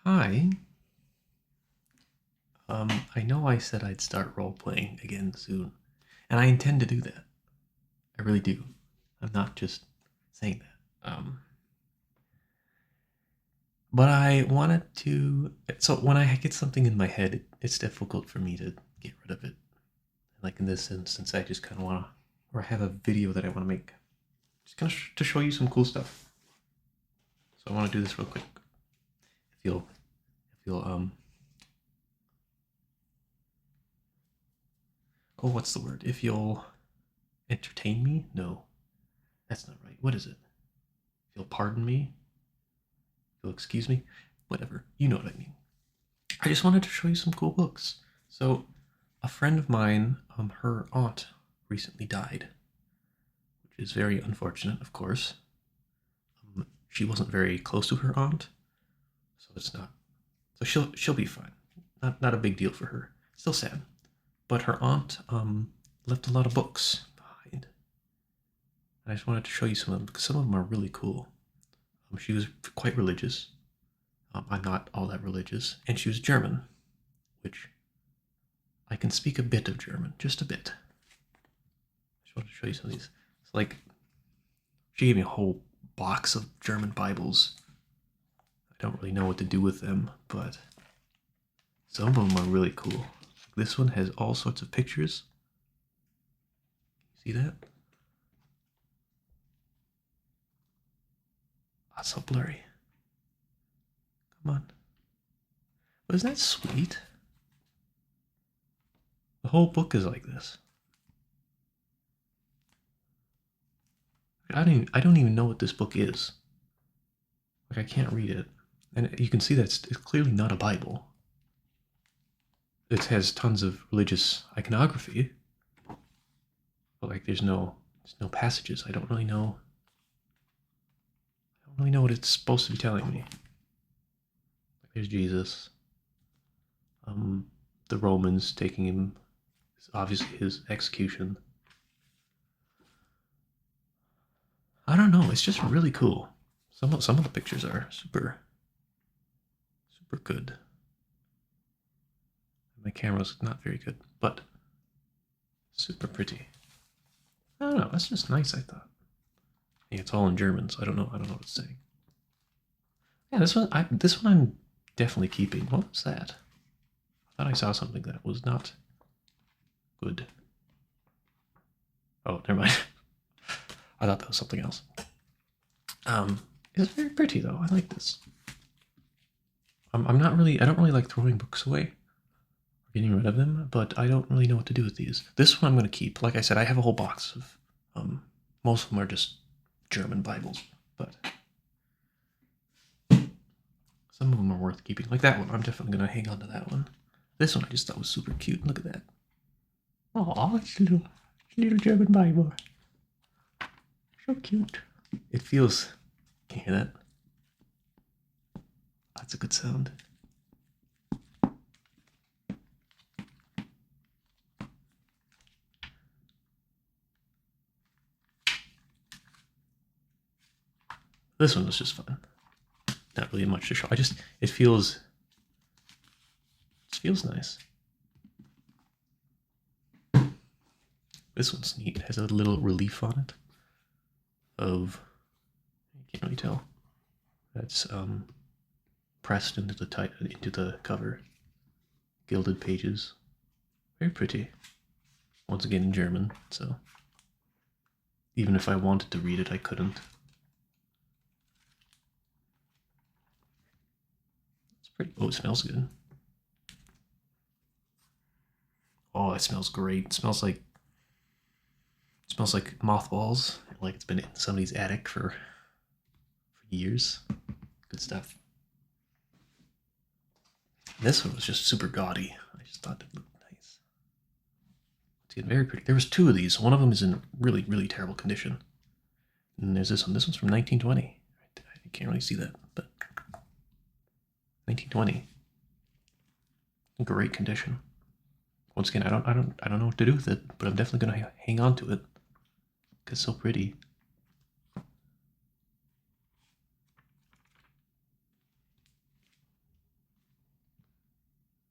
Hi. I know I said I'd start role playing again soon, and I intend to do that. I really do. I'm not just saying that. But I wanted to. So when I get something in my head, it's difficult for me to get rid of it. Like in this instance, I just kind of want to, or I have a video that I want to make, just kind of to show you some cool stuff. So I want to do this real quick. If you'll, oh, what's the word? If you'll entertain me? No, that's not right. What is it? If you'll pardon me? If you'll excuse me? Whatever. You know what I mean. I just wanted to show you some cool books. So, a friend of mine, her aunt recently died, which is very unfortunate, of course. She wasn't very close to her aunt, so it's not. So she'll be fine. Not a big deal for her. Still sad, but her aunt left a lot of books behind. And I just wanted to show you some of them because some of them are really cool. She was quite religious. I'm not all that religious, and she was German, which I can speak a bit of German, just a bit. I just wanted to show you some of these. It's like she gave me a whole box of German Bibles. I don't really know what to do with them, but some of them are really cool. This one has all sorts of pictures. See that? That's so blurry. Come on. But isn't that sweet? The whole book is like this. I don't even know what this book is. Like I can't read it. And you can see that it's clearly not a Bible. It has tons of religious iconography. But like there's no passages. I don't really know what it's supposed to be telling me. There's Jesus. The Romans taking him, obviously his execution. I don't know. It's just really cool. Some of the pictures are super good. My camera's not very good, but super pretty. I don't know. That's just nice. I thought. Yeah, it's all in German, so I don't know what it's saying. Yeah, this one I'm definitely keeping. What was that? I thought I saw something that was not good. Oh, never mind. I thought that was something else. It's very pretty though. I like this. I'm not really. I don't really like throwing books away or getting rid of them, but I don't really know what to do with these. This one I'm going to keep. Like I said, I have a whole box of. Most of them are just German Bibles, but some of them are worth keeping. Like that one, I'm definitely going to hang on to that one. This one I just thought was super cute. Look at that. Oh, it's a little German Bible. So cute. It feels. Can you hear that? That's a good sound. This one was just fun. Not really much to show. It feels nice. This one's neat. It has a little relief on it of, you can't really tell. That's pressed into the cover. Gilded pages. Very pretty. Once again in German, so even if I wanted to read it, I couldn't. It's pretty. Oh, it smells good. Oh, it smells great. It smells like mothballs. Like it's been in somebody's attic for years. Good stuff. This one was just super gaudy. I just thought it looked nice. It's getting very pretty. There was two of these. One of them is in really, really terrible condition. And there's this one. This one's from 1920. I can't really see that, but 1920. Great condition. Once again, I don't know what to do with it, but I'm definitely gonna hang on to it. It's so pretty.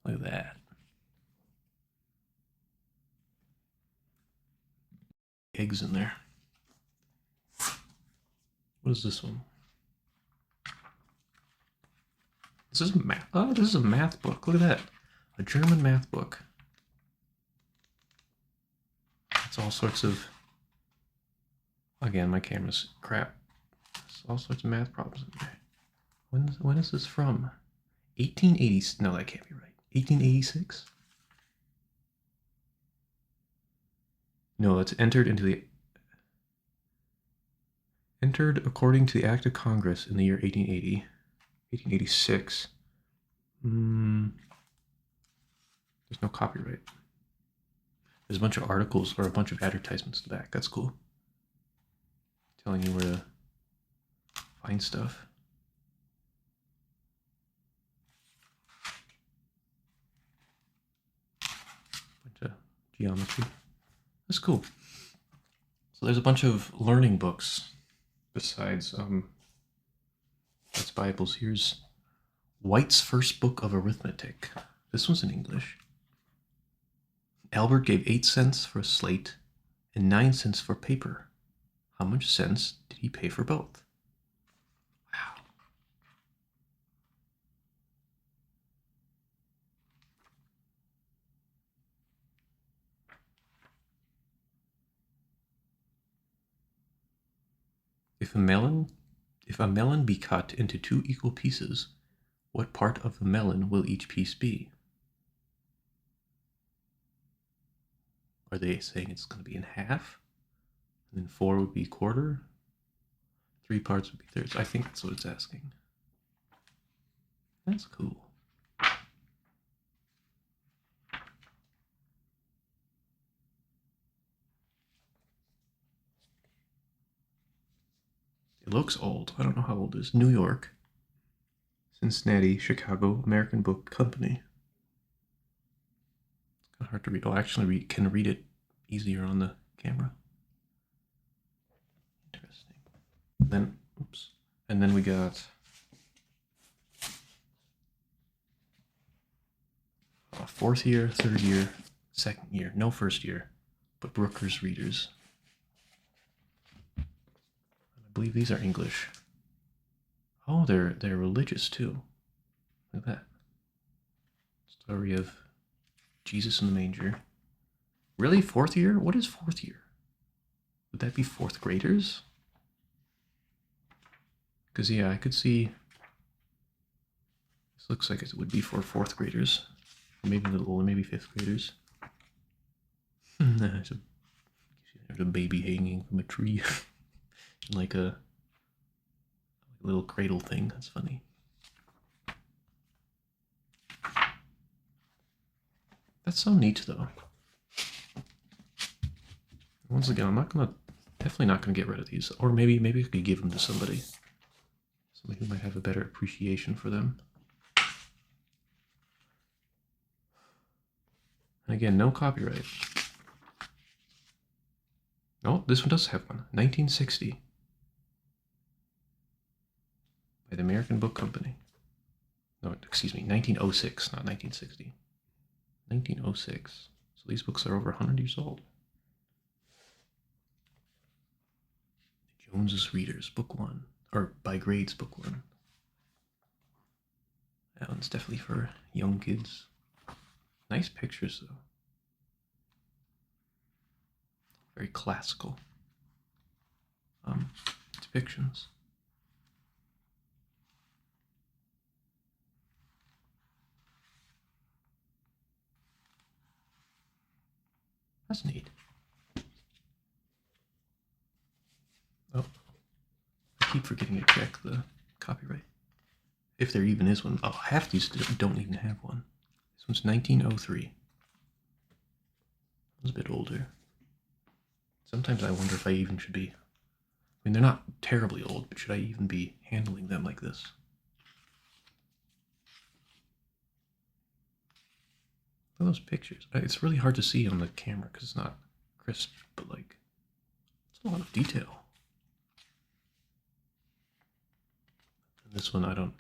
Look at that. Eggs in there. What is this one? This is a math. Oh, this is a math book. Look at that. A German math book. It's all sorts of. Again, my camera's crap. There's all sorts of math problems in there. When is this from? 1880. No, that can't be right. 1886. No, it's entered according to the Act of Congress in the year 1880. 1886. There's no copyright. There's a bunch of articles or a bunch of advertisements in the back. That's cool. Telling you where to find stuff. Bunch of geometry. That's cool. So there's a bunch of learning books besides that's Bibles. Here's White's First Book of Arithmetic. This one's in English. Albert gave 8 cents for a slate and 9 cents for paper. How much cents did he pay for both? Wow. If a melon be cut into 2 equal pieces, what part of the melon will each piece be? Are they saying it's going to be in half? And then 4 would be quarter? 3 parts would be thirds. I think that's what it's asking. That's cool. It looks old. I don't know how old it is. New York, Cincinnati, Chicago, American Book Company. It's kind of hard to read. Oh, I actually can read it easier on the camera. Interesting. And then, oops. And then we got fourth year, third year, second year. No first year, but Brooker's readers. I believe these are English. Oh, they're religious too. Look at that. Story of Jesus in the manger. Really? 4th year? What is 4th year? Would that be 4th graders? Because, yeah, I could see. This looks like it would be for 4th graders. Or maybe a little older, maybe 5th graders. There's a baby hanging from a tree. Like a little cradle thing. That's funny. That's so neat, though. Once again, definitely not gonna get rid of these, or maybe I could give them to somebody who might have a better appreciation for them. And again, no copyright. Oh, this one does have one. 1960. By the American Book Company. No, excuse me, 1906, not 1960. 1906. So these books are over 100 years old. Jones's Readers, Book 1. Or by grades, Book 1. That one's definitely for young kids. Nice pictures, though. Very classical. Depictions. That's neat. Oh, I keep forgetting to check the copyright. If there even is one. Oh, half these don't even have one. This one's 1903. It's a bit older. Sometimes I wonder if I even should be. I mean, they're not terribly old, but should I even be handling them like this? Look at those pictures. It's really hard to see on the camera because it's not crisp, but like, it's a lot of detail. And this one,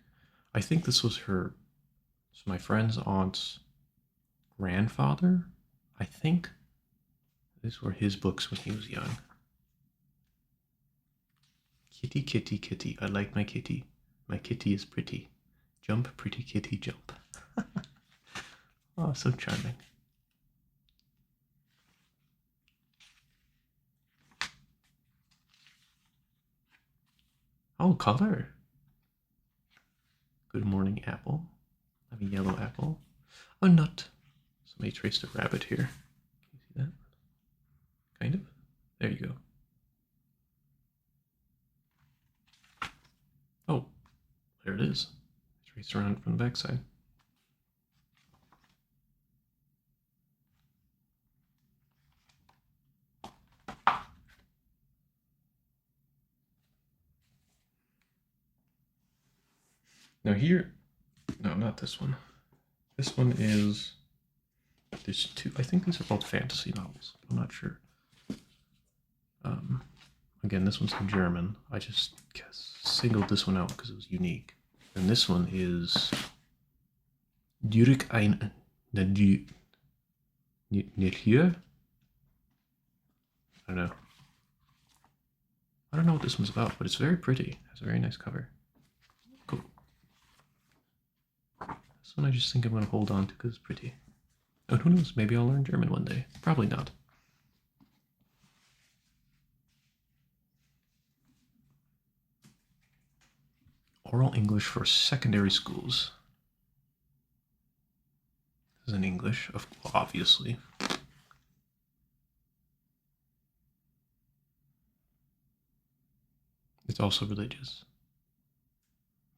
I think this was my friend's aunt's grandfather, I think. These were his books when he was young. Kitty, kitty, kitty. I like my kitty. My kitty is pretty. Jump, pretty kitty, jump. Oh, so charming. Oh, color. Good morning, apple. I have a yellow apple. A nut. Somebody traced a rabbit here. Can you see that? Kind of. There you go. Oh, there it is. Traced around from the backside. Now here, no, not this one. This one is, there's two, I think these are both fantasy novels. I'm not sure. Again, this one's in German. I just singled this one out because it was unique. And this one is Durch ein Natur. I don't know. I don't know what this one's about, but it's very pretty. It has a very nice cover. Cool. This one I just think I'm going to hold on to because it's pretty. And who knows, maybe I'll learn German one day. Probably not. Oral English for secondary schools. This is in English, obviously. It's also religious.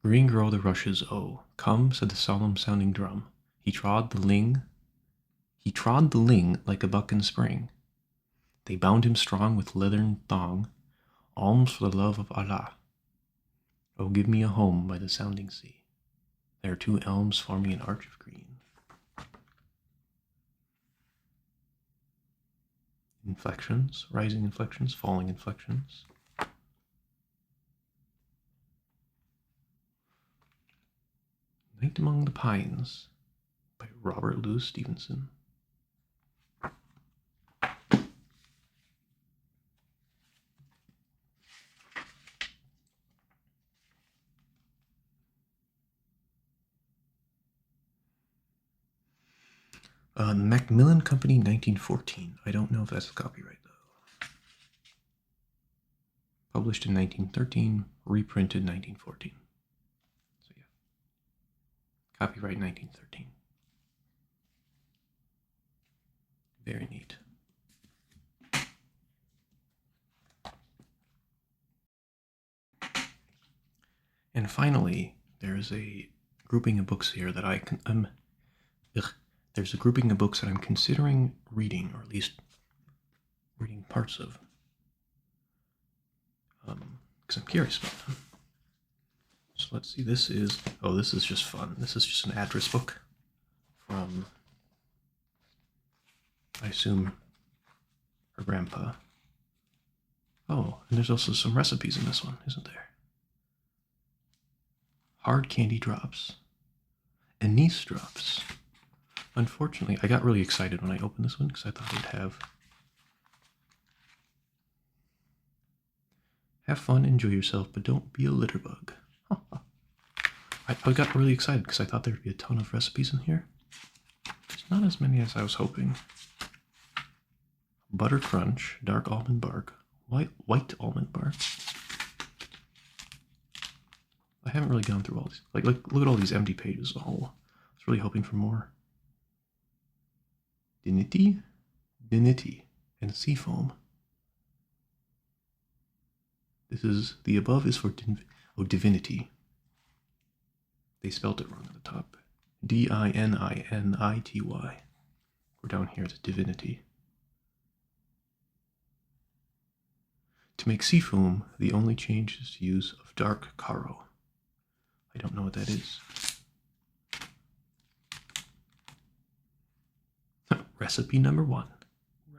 Green grow the rushes, oh, come, said the solemn-sounding drum. He trod the ling like a buck in spring. They bound him strong with leathern thong, alms for the love of Allah. Oh, give me a home by the sounding sea. There are two elms forming an arch of green. Inflections, rising inflections, falling inflections. Night Among the Pines by Robert Louis Stevenson. Macmillan Company, 1914. I don't know if that's a copyright, though. Published in 1913, reprinted 1914. So, yeah. Copyright 1913. Very neat. And finally, there's a grouping of books here that there's a grouping of books that I'm considering reading, or at least reading parts of, because I'm curious about them. So let's see, this is just fun. This is just an address book from, I assume, her grandpa. Oh, and there's also some recipes in this one, isn't there? Hard candy drops. Anise drops. Unfortunately, I got really excited when I opened this one because I thought it'd have fun, enjoy yourself, but don't be a litter bug. I got really excited because I thought there'd be a ton of recipes in here. There's not as many as I was hoping. Butter crunch, dark almond bark, white almond bark. I haven't really gone through all these. Like look at all these empty pages. Oh, I was really hoping for more. Dignity, and seafoam. The above is for divinity. They spelt it wrong at the top. Dininity. We're down here at divinity. To make seafoam, the only change is to use of dark caro. I don't know what that is. Recipe number 1.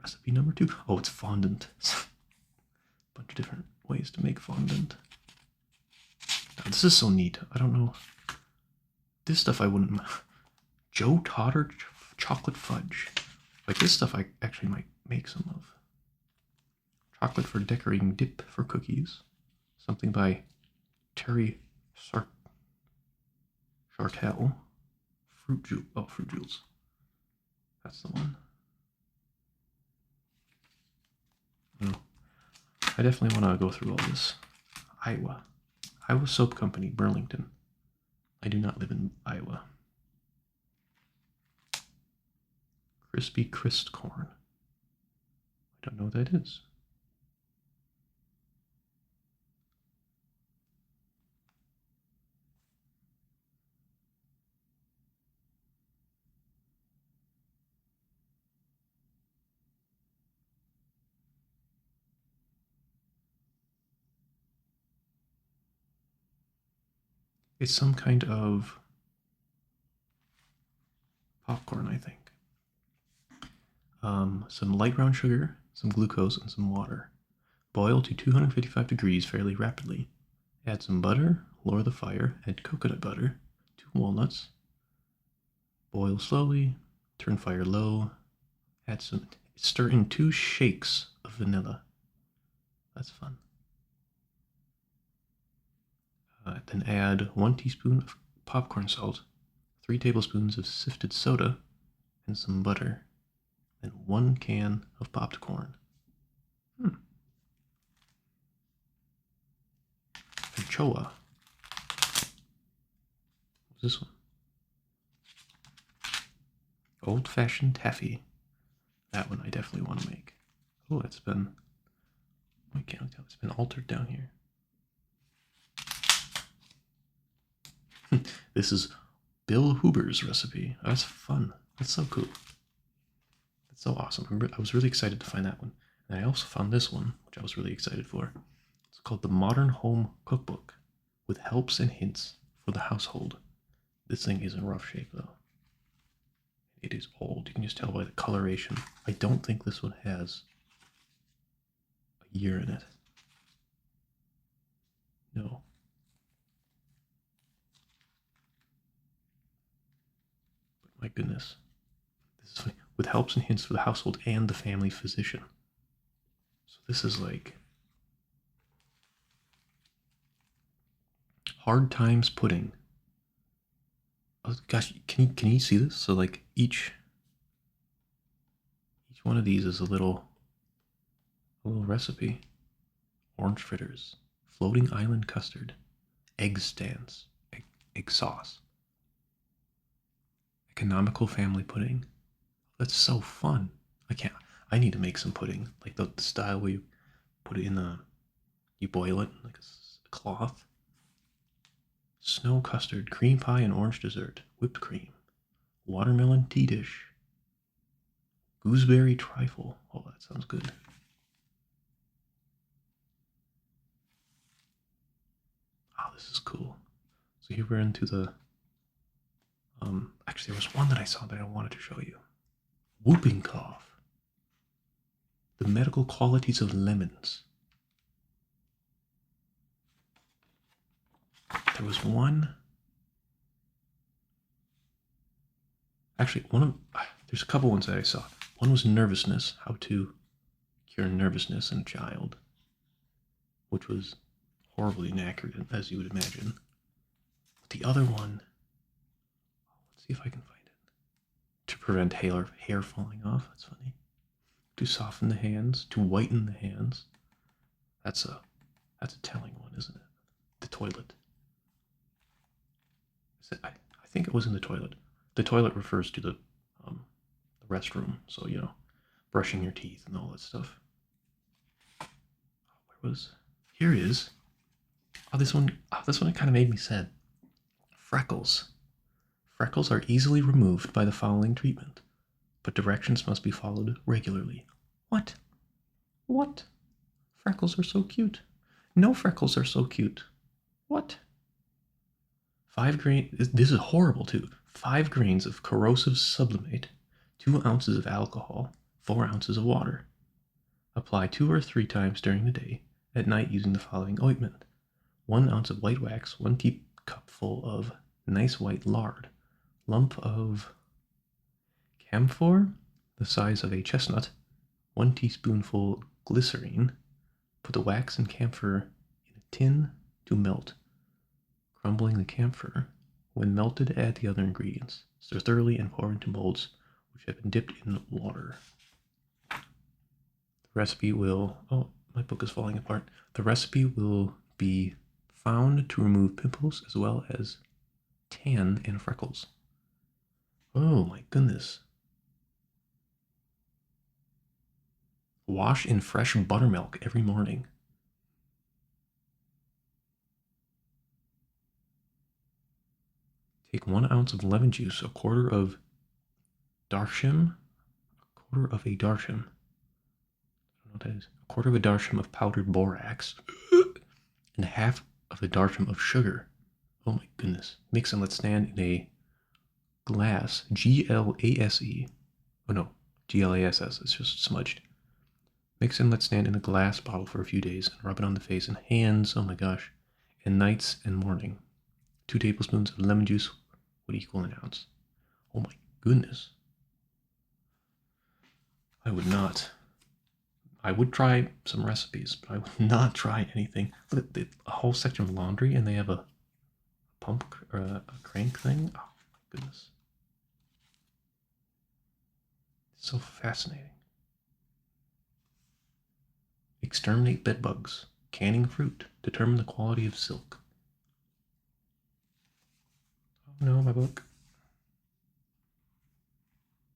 Recipe number 2. Oh, it's fondant. A bunch of different ways to make fondant. Now, this is so neat. I don't know. This stuff I wouldn't. Joe Todder chocolate fudge. Like this stuff I actually might make some of. Chocolate for decorating dip for cookies. Something by Terry Chartel. Fruit Jewels. That's the one. Oh, I definitely want to go through all this. Iowa Soap Company, Burlington. I do not live in Iowa. Crispy Crisp corn. I don't know what that is. It's some kind of popcorn, I think. Some light brown sugar, some glucose, and some water. Boil to 255 degrees fairly rapidly. Add some butter, lower the fire, add coconut butter, 2 walnuts. Boil slowly, turn fire low, stir in 2 shakes of vanilla. That's fun. Then add 1 teaspoon of popcorn salt, 3 tablespoons of sifted soda, and some butter. Then 1 can of popped corn. Anchoa. What's this one? Old-fashioned taffy. That one I definitely want to make. Oh, it's been... I can't tell. It's been altered down here. This is Bill Huber's recipe. Oh, that's fun. That's so cool. That's so awesome. I was really excited to find that one. And I also found this one, which I was really excited for. It's called the Modern Home Cookbook, with helps and hints for the household. This thing is in rough shape, though. It is old. You can just tell by the coloration. I don't think this one has a year in it. No. But my goodness. This is funny. With helps and hints for the household and the family physician. So this is like Hard Times Pudding. Oh, gosh, can you see this? So like each one of these is a little recipe. Orange fritters, floating island custard, egg stands, egg sauce, economical family pudding. That's so fun. I need to make some pudding, like the style where you put it in you boil it like a cloth. Snow custard, cream pie, and orange dessert, whipped cream, watermelon tea dish, gooseberry trifle. Oh, that sounds good. Oh, this is cool. So here we're into the. Actually, there was one that I saw that I wanted to show you. Whooping cough. The medical qualities of lemons. There was one. Actually, there's a couple ones that I saw. One was nervousness, how to cure nervousness in a child, which was horribly inaccurate, as you would imagine. But the other one, let's see if I can find it. To prevent hair falling off. That's funny. To soften the hands, to whiten the hands. That's a telling one, isn't it? The toilet. I think it was in the toilet. The toilet refers to the restroom, so brushing your teeth and all that stuff. Here it is. Oh, this one kind of made me sad. Freckles. Freckles are easily removed by the following treatment, but directions must be followed regularly. What? What? Freckles are so cute. No freckles are so cute. What? 5 grains. This is horrible too. 5 grains of corrosive sublimate, 2 ounces of alcohol, 4 ounces of water. Apply 2 or 3 times during the day. At night, using the following ointment: 1 ounce of white wax, 1 teacupful of nice white lard, lump of camphor, the size of a chestnut, 1 teaspoonful glycerine. Put the wax and camphor in a tin to melt. Crumbling the camphor. When melted, add the other ingredients. Stir thoroughly and pour into molds which have been dipped in water. The recipe will... Oh, my book is falling apart. The recipe will be found to remove pimples as well as tan and freckles. Oh my goodness. Wash in fresh buttermilk every morning. Take 1 ounce of lemon juice, a quarter of darsham, I don't know what that is, a quarter of a darsham of powdered borax, and half of a darsham of sugar. Oh my goodness. Mix and let stand in a glass, G-L-A-S-E. Oh no, G-L-A-S-S, it's just smudged. Mix and let stand in a glass bottle for a few days and rub it on the face and hands, oh my gosh, and nights and morning. 2 tablespoons of lemon juice would equal an ounce. Oh my goodness. I would not. I would try some recipes, but I would not try anything. Look at a whole section of laundry, and they have a pump or a crank thing. Oh my goodness. It's so fascinating. Exterminate bed bugs. Canning fruit. Determine the quality of silk. Oh no, my book.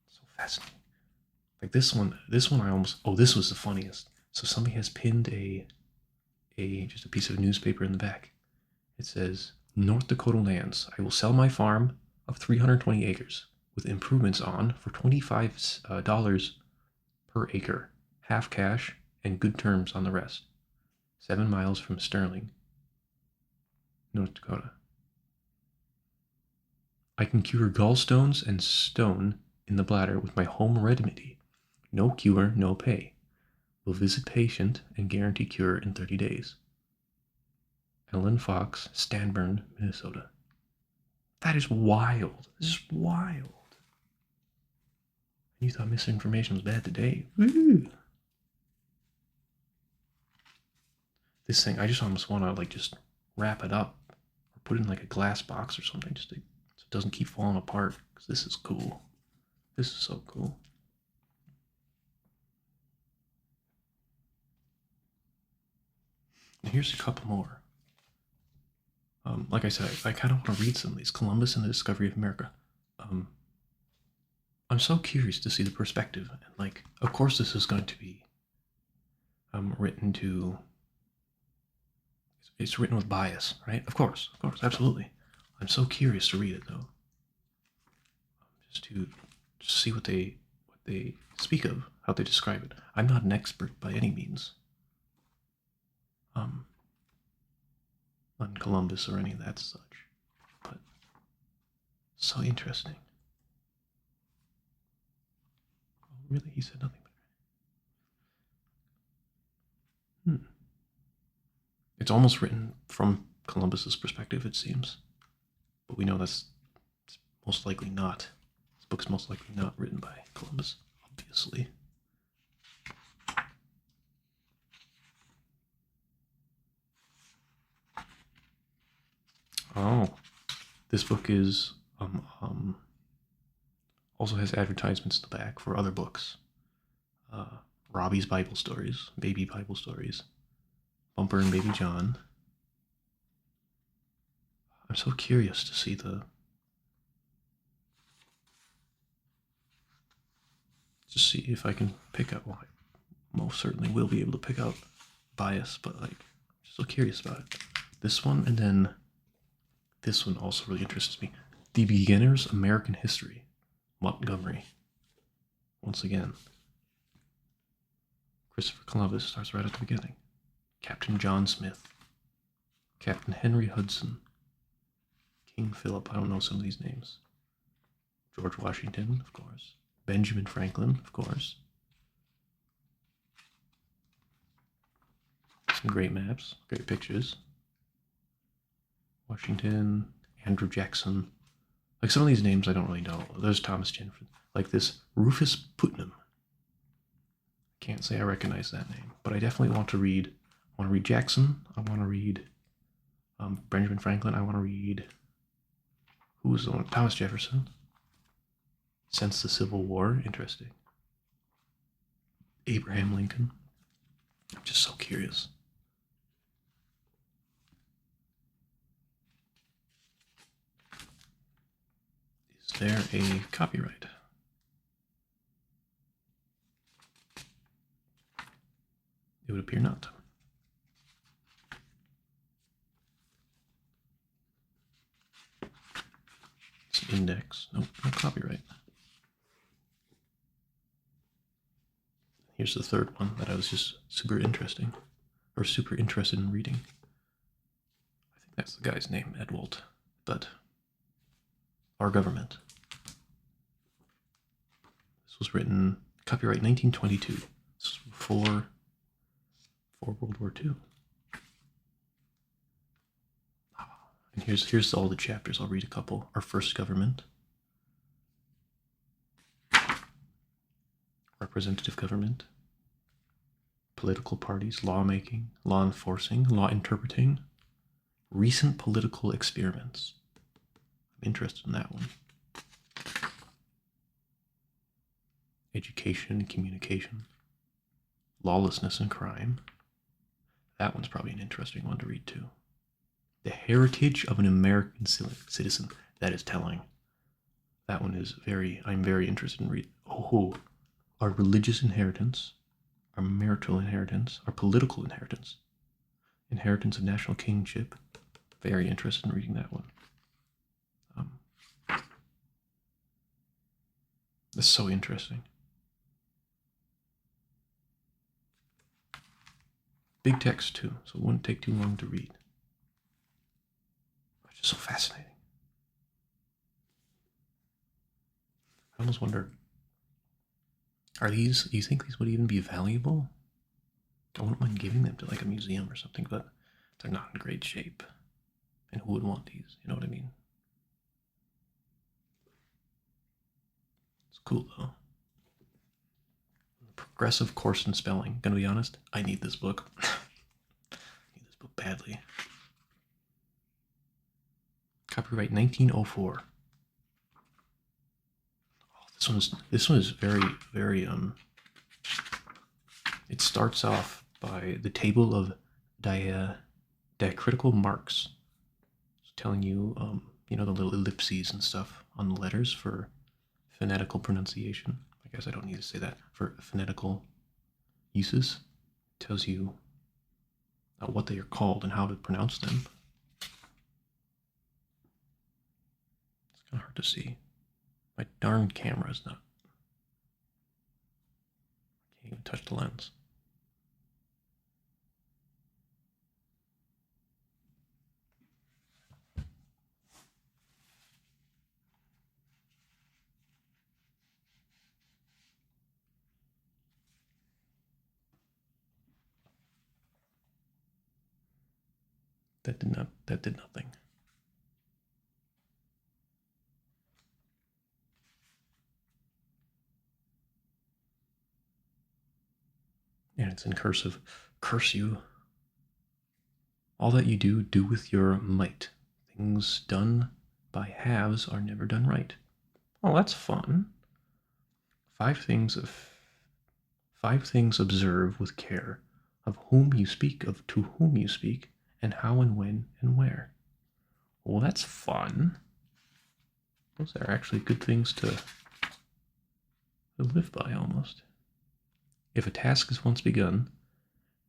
So fascinating. Like this one I almost, oh, this was the funniest. So somebody has pinned just a piece of newspaper in the back. It says, North Dakota lands. I will sell my farm of 320 acres with improvements on for $25 per acre, half cash and good terms on the rest. 7 miles from Sterling, North Dakota. I can cure gallstones and stone in the bladder with my home remedy. No cure, no pay. Will visit patient and guarantee cure in 30 days. Ellen Fox, Stanburn, Minnesota. That is wild. This is wild. You thought misinformation was bad today. Woo! This thing, I just almost want to like just wrap it up or put it in like a glass box or something just so it doesn't keep falling apart, because this is cool. This is so cool. And here's a couple more. Like I said, I kind of want to read some of these. Columbus and the Discovery of America. I'm so curious to see the perspective. And like, of course this is going to be written to... It's written with bias, right? Of course, absolutely. I'm so curious to read it, though. Just to see what they speak of, how they describe it. I'm not an expert by any means on Columbus or any of that such, but so interesting. Oh, really? He said nothing but... It's almost written from Columbus's perspective, it seems. But we know that's most likely not. This book's most likely not written by Columbus, obviously. Oh, this book is also has advertisements in the back for other books. Robbie's Bible Stories, Baby Bible Stories, Bumper and Baby John. I'm so curious to see see if I can pick out, well, I most certainly will be able to pick out bias, but like, I'm just so curious about it. This one, and then this one also really interests me. The Beginner's American History, Montgomery. Once again, Christopher Columbus starts right at the beginning. Captain John Smith, Captain Henry Hudson, King Philip, I don't know some of these names. George Washington, of course. Benjamin Franklin, of course. Some great maps, great pictures. Washington, Andrew Jackson, Like some of these names I don't really know. There's Thomas Jefferson. Like this Rufus Putnam. Can't say I recognize that name, but I definitely want to read. I want to read Jackson. I want to read Benjamin Franklin. I want to read. Who was the one? Thomas Jefferson. Since the Civil War. Interesting. Abraham Lincoln. I'm just so curious. Is there a copyright? It would appear not. It's an index. Nope, no copyright. Here's the third one that I was just super interested in reading. I think that's the guy's name, Edwalt. But Our Government. This was written copyright 1922. This was before World War II. And here's all the chapters. I'll read a couple. Our First Government. Representative government. Political parties. Lawmaking. Law enforcing. Law interpreting. Recent political experiments. I'm interested in that one. Education and communication. Lawlessness and crime. That one's probably an interesting one to read too. The heritage of an American citizen. That is telling. That one is I'm very interested in reading. Oh, our religious inheritance, our marital inheritance, our political inheritance, inheritance of national kingship. Very interested in reading that one. That's so interesting. Big text too, so it wouldn't take too long to read. It's just so fascinating. I almost wonder, do you think these would even be valuable? I wouldn't mind giving them to like a museum or something, but they're not in great shape. And who would want these? You know what I mean? It's cool though. Progressive course in spelling. Gonna be honest, I need this book. I need this book badly. Copyright 1904. Oh, this one is very, very it starts off by the table of diacritical marks. It's telling you the little ellipses and stuff on the letters for phonetical pronunciation. I guess I don't need to say that. For phonetical uses, it tells you what they are called and how to pronounce them. It's kind of hard to see. My darn camera is not. I can't even touch the lens. That did nothing. And it's in cursive. Curse you. All that you do, do with your might. Things done by halves are never done right. Oh, that's fun. Five things observe with care, of whom you speak, of to whom you speak, and how and when and where. Well, that's fun. Those are actually good things to live by almost. If a task is once begun,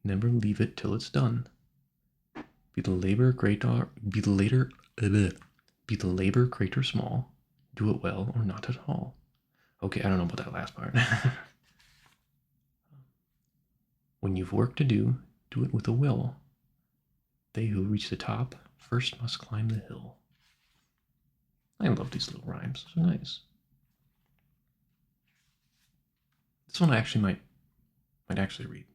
never leave it till it's done. Be the labor great or small, do it well or not at all. Okay, I don't know about that last part. When you've work to do, do it with a will. They who reach the top first must climb the hill. I love these little rhymes. They're nice. This one I actually might actually read.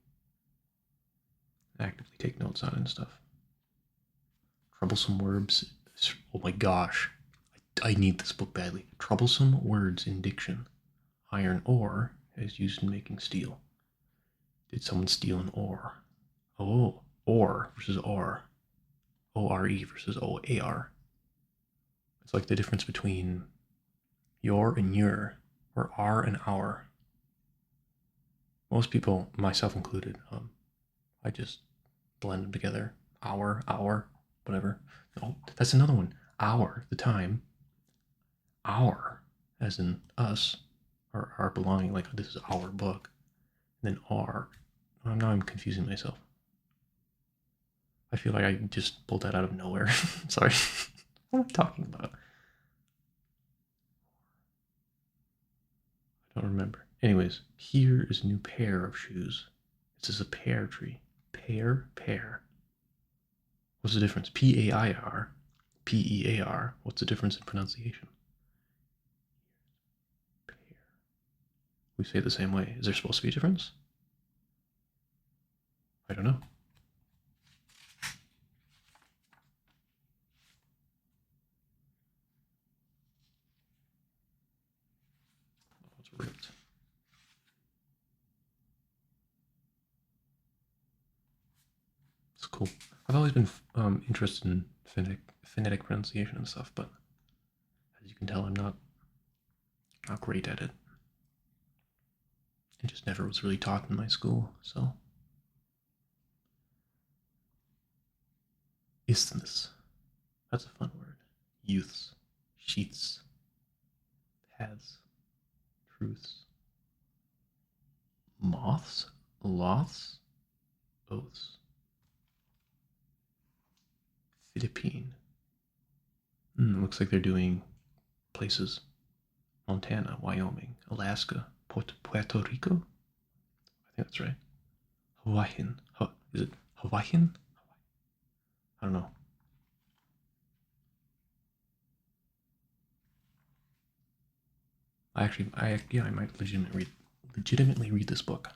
Actively take notes on it and stuff. Troublesome verbs. Oh my gosh. I need this book badly. Troublesome words in diction. Iron ore is used in making steel. Did someone steal an ore? Oh, ore versus ore. O-R-E versus O-A-R. It's like the difference between your and your, or our and our. Most people, myself included, I just blend them together. Our, whatever. No, that's another one. Our, the time. Our, as in us, or our belonging, like this is our book. And then our. Now I'm confusing myself. I feel like I just pulled that out of nowhere. Sorry. What am I talking about? I don't remember. Anyways, here is a new pair of shoes. This is a pear tree. Pear. What's the difference? P-A-I-R, P-E-A-R. What's the difference in pronunciation? Pear. We say it the same way. Is there supposed to be a difference? I don't know. It's ripped. It's cool. I've always been interested in phonetic pronunciation and stuff, but as you can tell, I'm not great at it. It just never was really taught in my school, so. Isthmus. That's a fun word. Youths. Sheaths. Paths. Truths. Moths. Loths. Oaths. Philippine. Looks like they're doing places. Montana, Wyoming, Alaska, Puerto Rico. I think that's right. Hawaiian. Is it Hawaiian? I don't know. I might legitimately read this book.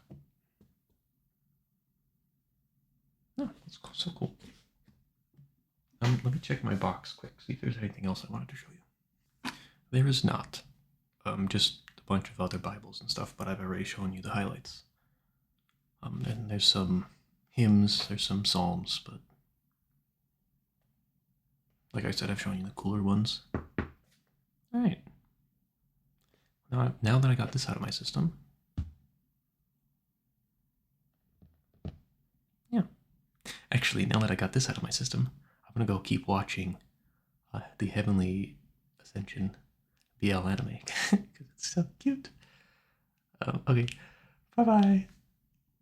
Oh, that's so cool. Let me check my box quick, see if there's anything else I wanted to show you. There is not. Just a bunch of other Bibles and stuff, but I've already shown you the highlights. And there's some hymns, there's some psalms, but like I said, I've shown you the cooler ones. All right. Now that I got this out of my system, yeah. Actually, now that I got this out of my system, I'm gonna go keep watching the Heavenly Ascension BL anime because it's so cute. Okay, bye bye.